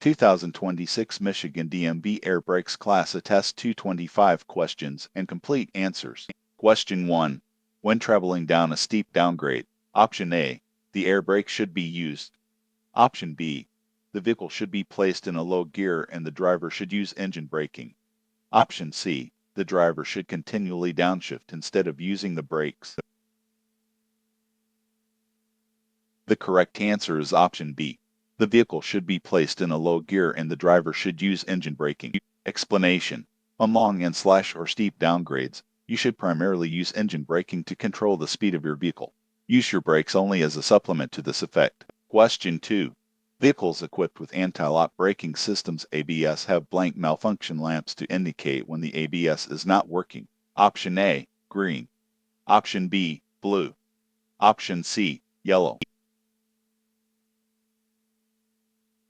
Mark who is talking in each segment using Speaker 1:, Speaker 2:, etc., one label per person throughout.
Speaker 1: 2026 Michigan DMV Air Brakes Class Attest 225 questions and complete answers. Question 1. When traveling down a steep downgrade, Option A, the air brake should be used. Option B, the vehicle should be placed in a low gear and the driver should use engine braking. Option C, the driver should continually downshift instead of using the brakes. The correct answer is option B. The vehicle should be placed in a low gear and the driver should use engine braking. Explanation. On long and slash or steep downgrades, you should primarily use engine braking to control the speed of your vehicle. Use your brakes only as a supplement to this effect. Question 2. Vehicles equipped with anti-lock braking systems ABS have blank malfunction lamps to indicate when the ABS is not working. Option A, green. Option B, blue. Option C, yellow.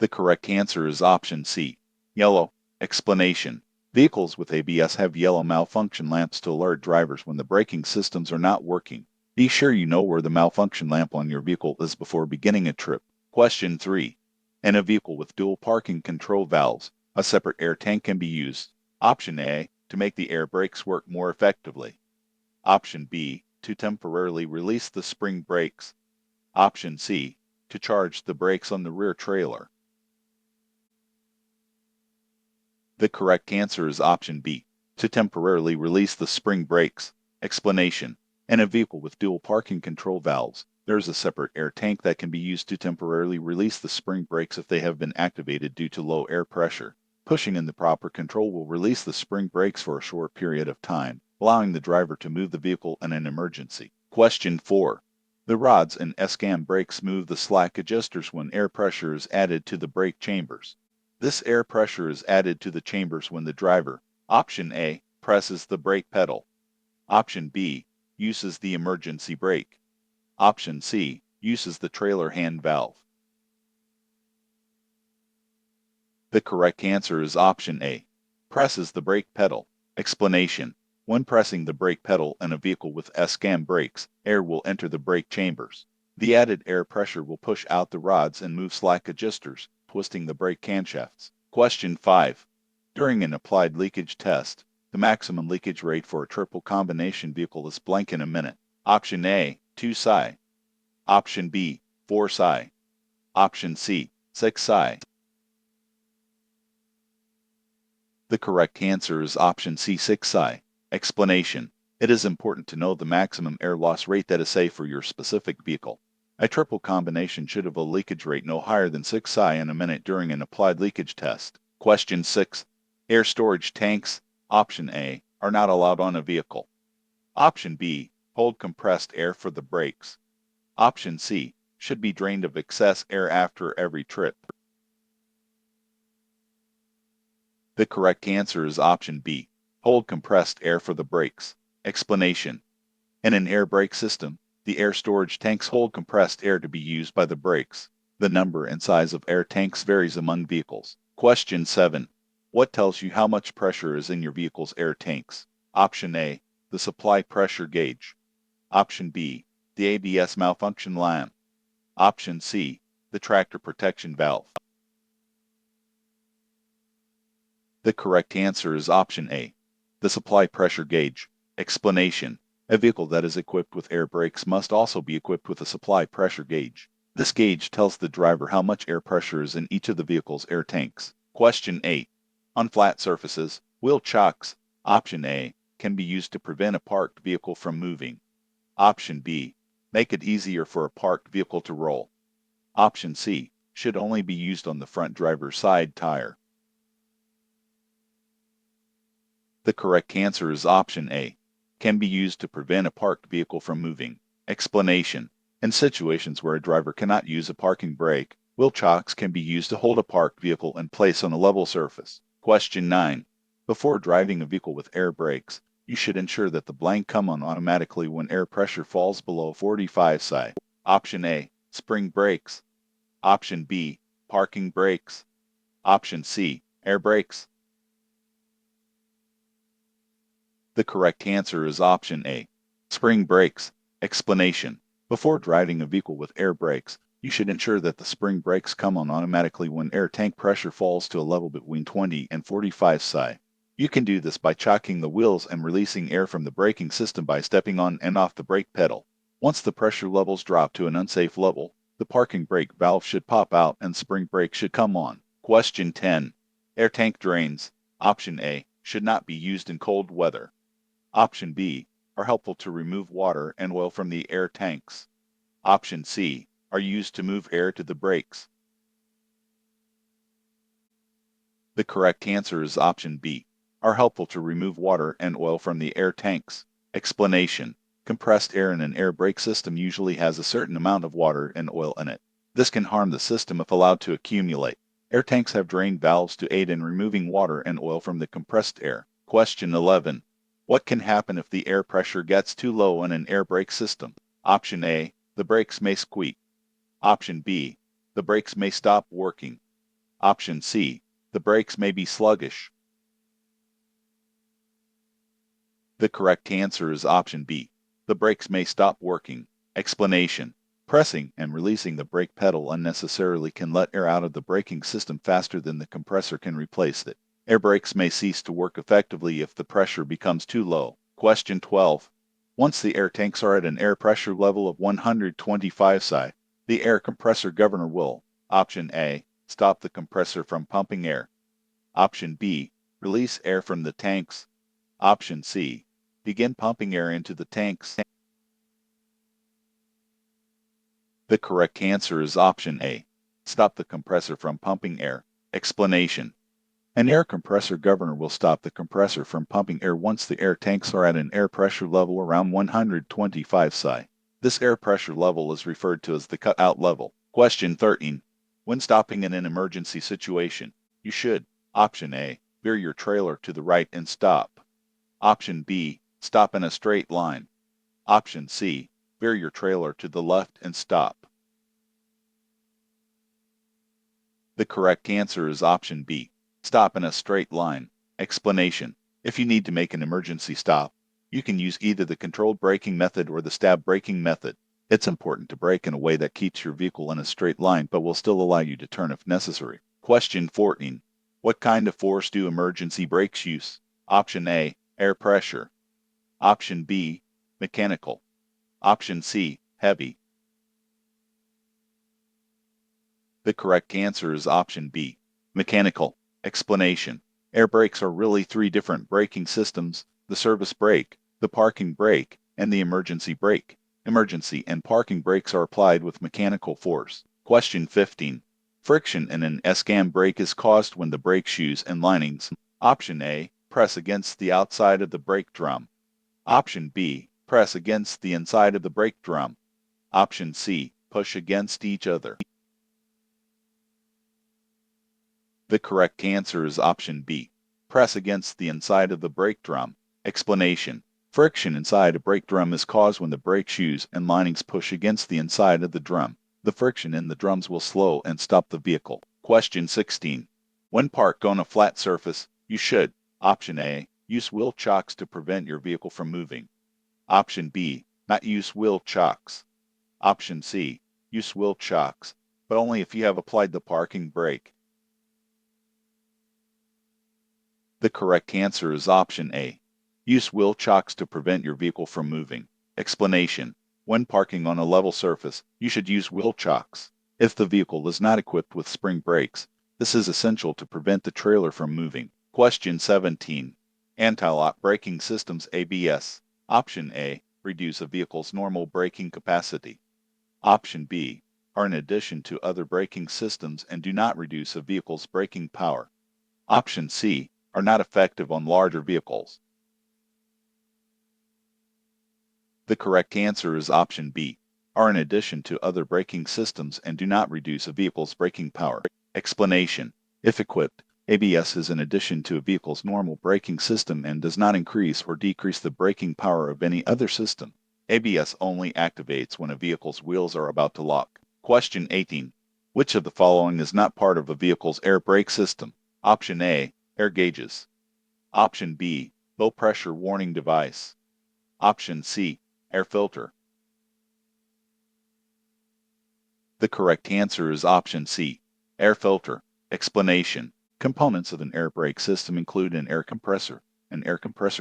Speaker 1: The correct answer is option C, yellow. Explanation. Vehicles with ABS have yellow malfunction lamps to alert drivers when the braking systems are not working. Be sure you know where the malfunction lamp on your vehicle is before beginning a trip. Question 3. In a vehicle with dual parking control valves, a separate air tank can be used. Option A, to make the air brakes work more effectively. Option B, to temporarily release the spring brakes. Option C, to charge the brakes on the rear trailer. The correct answer is option B, to temporarily release the spring brakes. Explanation. In a vehicle with dual parking control valves, there is a separate air tank that can be used to temporarily release the spring brakes if they have been activated due to low air pressure. Pushing in the proper control will release the spring brakes for a short period of time, allowing the driver to move the vehicle in an emergency. Question 4. The rods and S-cam brakes move the slack adjusters when air pressure is added to the brake chambers. This air pressure is added to the chambers when the driver, option A, presses the brake pedal. Option B, uses the emergency brake. Option C, uses the trailer hand valve. The correct answer is option A, presses the brake pedal. Explanation. When pressing the brake pedal in a vehicle with S-cam brakes, air will enter the brake chambers. The added air pressure will push out the rods and move slack adjusters, twisting the brake camshafts. Question 5. During an applied leakage test, the maximum leakage rate for a triple combination vehicle is blank in a minute. Option A, 2 psi. Option B, 4 psi. Option C, 6 psi. The correct answer is option C, 6 psi. Explanation. It is important to know the maximum air loss rate that is safe for your specific vehicle. A triple combination should have a leakage rate no higher than 6 psi in a minute during an applied leakage test. Question 6. Air storage tanks, option A, are not allowed on a vehicle. Option B, hold compressed air for the brakes. Option C, should be drained of excess air after every trip. The correct answer is option B, hold compressed air for the brakes. Explanation. In an air brake system, the air storage tanks hold compressed air to be used by the brakes. The number and size of air tanks varies among vehicles. Question 7. What tells you how much pressure is in your vehicle's air tanks? Option A, the supply pressure gauge. Option B, the ABS malfunction lamp. Option C, the tractor protection valve. The correct answer is option A, the supply pressure gauge. Explanation. A vehicle that is equipped with air brakes must also be equipped with a supply pressure gauge. This gauge tells the driver how much air pressure is in each of the vehicle's air tanks. Question 8. On flat surfaces, wheel chocks, option A, can be used to prevent a parked vehicle from moving. Option B, make it easier for a parked vehicle to roll. Option C, should only be used on the front driver's side tire. The correct answer is option A, can be used to prevent a parked vehicle from moving. Explanation. In situations where a driver cannot use a parking brake, wheel chocks can be used to hold a parked vehicle in place on a level surface. Question 9. Before driving a vehicle with air brakes, you should ensure that the blank come on automatically when air pressure falls below 45 psi. Option A, spring brakes. Option B, parking brakes. Option C, air brakes. The correct answer is option A, spring brakes. Explanation. Before driving a vehicle with air brakes, You should ensure that the spring brakes come on automatically when air tank pressure falls to a level between 20 and 45 psi. You can do this by chocking the wheels and releasing air from the braking system by stepping on and off the brake pedal. Once the pressure levels drop to an unsafe level, the parking brake valve should pop out and spring brake should come on. Question 10. Air tank drains. Option A should not be used in cold weather. Option B are helpful to remove water and oil from the air tanks. Option C are used to move air to the brakes. The correct answer is option B, are helpful to remove water and oil from the air tanks. Explanation. Compressed air in an air brake system usually has a certain amount of water and oil in it. This can harm the system if allowed to accumulate. Air tanks have drain valves to aid in removing water and oil from the compressed air. Question 11. What can happen if the air pressure gets too low in an air brake system? Option A. The brakes may squeak. Option B. The brakes may stop working. Option C. The brakes may be sluggish. The correct answer is option B. The brakes may stop working. Explanation. Pressing and releasing the brake pedal unnecessarily can let air out of the braking system faster than the compressor can replace it. Air brakes may cease to work effectively if the pressure becomes too low. Question 12. Once the air tanks are at an air pressure level of 125 psi, the air compressor governor will, option A, stop the compressor from pumping air. Option B, release air from the tanks. Option C, begin pumping air into the tanks. The correct answer is option A, stop the compressor from pumping air. Explanation. An air compressor governor will stop the compressor from pumping air once the air tanks are at an air pressure level around 125 psi. This air pressure level is referred to as the cutout level. Question 13. When stopping in an emergency situation, you should, option A, veer your trailer to the right and stop. Option B, stop in a straight line. Option C, veer your trailer to the left and stop. The correct answer is option B, stop in a straight line. Explanation. If you need to make an emergency stop, you can use either the controlled braking method or the stab braking method. It's important to brake in a way that keeps your vehicle in a straight line but will still allow you to turn if necessary. Question 14. What kind of force do emergency brakes use? Option A, air pressure. Option B, mechanical. Option C, heavy. The correct answer is option B, mechanical. Explanation. Air brakes are really three different braking systems: the service brake, the parking brake, and the emergency brake. Emergency and parking brakes are applied with mechanical force. Question 15. Friction in an S-cam brake is caused when the brake shoes and linings. Option A, press against the outside of the brake drum. Option B, press against the inside of the brake drum. Option C, push against each other. The correct answer is option B, press against the inside of the brake drum. Explanation. Friction inside a brake drum is caused when the brake shoes and linings push against the inside of the drum. The friction in the drums will slow and stop the vehicle. Question 16. When parked on a flat surface, you should, option A, use wheel chocks to prevent your vehicle from moving. Option B, not use wheel chocks. Option C, use wheel chocks, but only if you have applied the parking brake. The correct answer is option A. Use wheel chocks to prevent your vehicle from moving. Explanation. When parking on a level surface, you should use wheel chocks. If the vehicle is not equipped with spring brakes, this is essential to prevent the trailer from moving. Question 17. Anti-lock braking systems ABS. Option A, reduce a vehicle's normal braking capacity. Option B, are in addition to other braking systems and do not reduce a vehicle's braking power. Option C, are not effective on larger vehicles. The correct answer is option B, are in addition to other braking systems and do not reduce a vehicle's braking power. Explanation. If equipped, ABS is in addition to a vehicle's normal braking system and does not increase or decrease the braking power of any other system. ABS only activates when a vehicle's wheels are about to lock. Question 18. Which of the following is not part of a vehicle's air brake system? Option A, air gauges. Option B, low pressure warning device. Option C, air filter. The correct answer is option C, air filter. Explanation. Components of an air brake system include an air compressor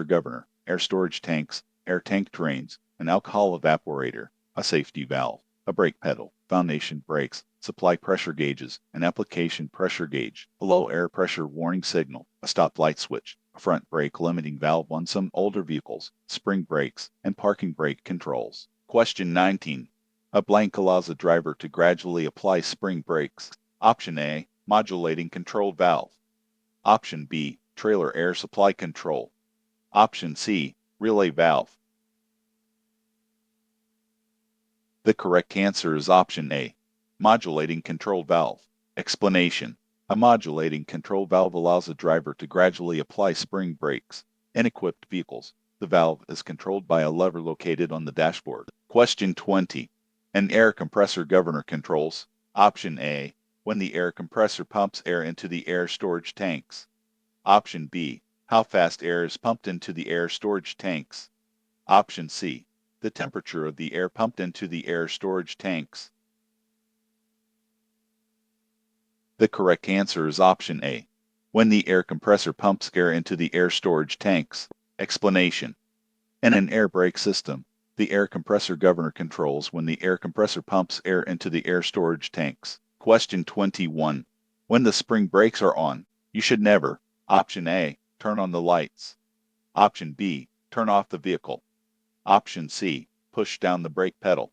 Speaker 1: governor, air storage tanks, air tank drains, an alcohol evaporator, a safety valve, a brake pedal, foundation brakes, supply pressure gauges, an application pressure gauge, a low air pressure warning signal, a stop light switch, a front brake limiting valve on some older vehicles, spring brakes, and parking brake controls. Question 19. A blank allows a driver to gradually apply spring brakes. Option A, modulating control valve. Option B, trailer air supply control. Option C, relay valve. The correct answer is option A, modulating control valve. Explanation. A modulating control valve allows a driver to gradually apply spring brakes. In equipped vehicles, the valve is controlled by a lever located on the dashboard. Question 20. An air compressor governor controls. Option A, when the air compressor pumps air into the air storage tanks. Option B, how fast air is pumped into the air storage tanks. Option C, the temperature of the air pumped into the air storage tanks. The correct answer is option A, when the air compressor pumps air into the air storage tanks. Explanation. In an air brake system, the air compressor governor controls when the air compressor pumps air into the air storage tanks. Question 21. When the spring brakes are on, you should never, option A, turn on the lights. Option B, turn off the vehicle. Option C, push down the brake pedal.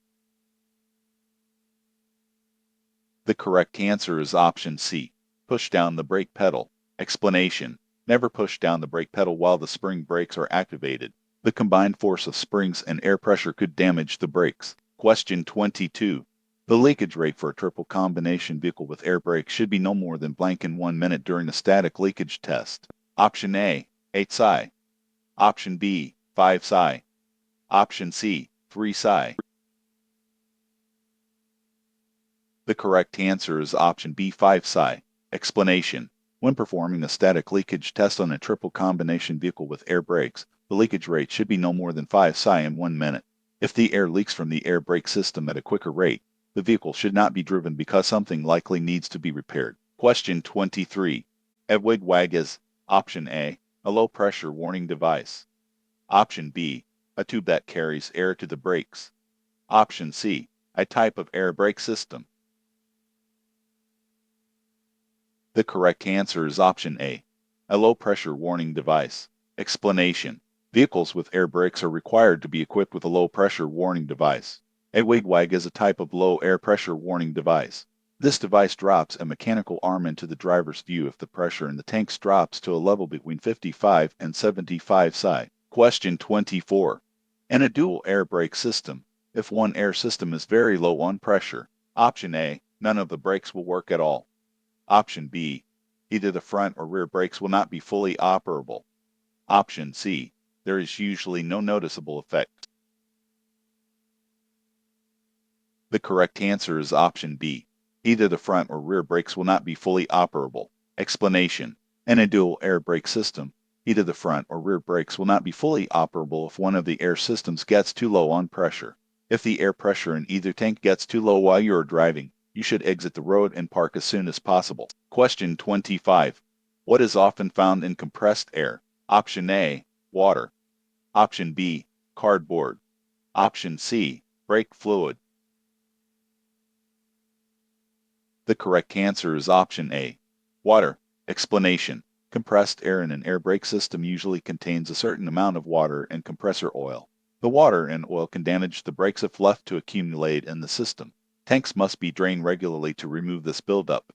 Speaker 1: The correct answer is option C, push down the brake pedal. Explanation. Never push down the brake pedal while the spring brakes are activated. The combined force of springs and air pressure could damage the brakes. Question 22. The leakage rate for a triple combination vehicle with air brakes should be no more than blank in 1 minute during the static leakage test. Option A, 8 psi. Option B, 5 psi. Option C, 3 psi. The correct answer is option B, 5 psi. Explanation. When performing a static leakage test on a triple combination vehicle with air brakes, the leakage rate should be no more than 5 psi in 1 minute. If the air leaks from the air brake system at a quicker rate, the vehicle should not be driven because something likely needs to be repaired. Question 23. A wigwag is option A, a low pressure warning device. Option B, a tube that carries air to the brakes. Option C, a type of air brake system. The correct answer is option A, a low pressure warning device. Explanation. Vehicles with air brakes are required to be equipped with a low pressure warning device. A wigwag is a type of low air pressure warning device. This device drops a mechanical arm into the driver's view if the pressure in the tanks drops to a level between 55 and 75 psi. Question 24. In a dual air brake system, if one air system is very low on pressure, option A, none of the brakes will work at all. Option B, either the front or rear brakes will not be fully operable. Option C, there is usually no noticeable effect. The correct answer is option B, either the front or rear brakes will not be fully operable. Explanation. In a dual air brake system, either the front or rear brakes will not be fully operable if one of the air systems gets too low on pressure. If the air pressure in either tank gets too low while you are driving, you should exit the road and park as soon as possible. Question 25. What is often found in compressed air? Option A, water. Option B, cardboard. Option C, brake fluid. The correct answer is option A, water. Explanation. Compressed air in an air brake system usually contains a certain amount of water and compressor oil. The water and oil can damage the brakes if left to accumulate in the system. Tanks must be drained regularly to remove this buildup.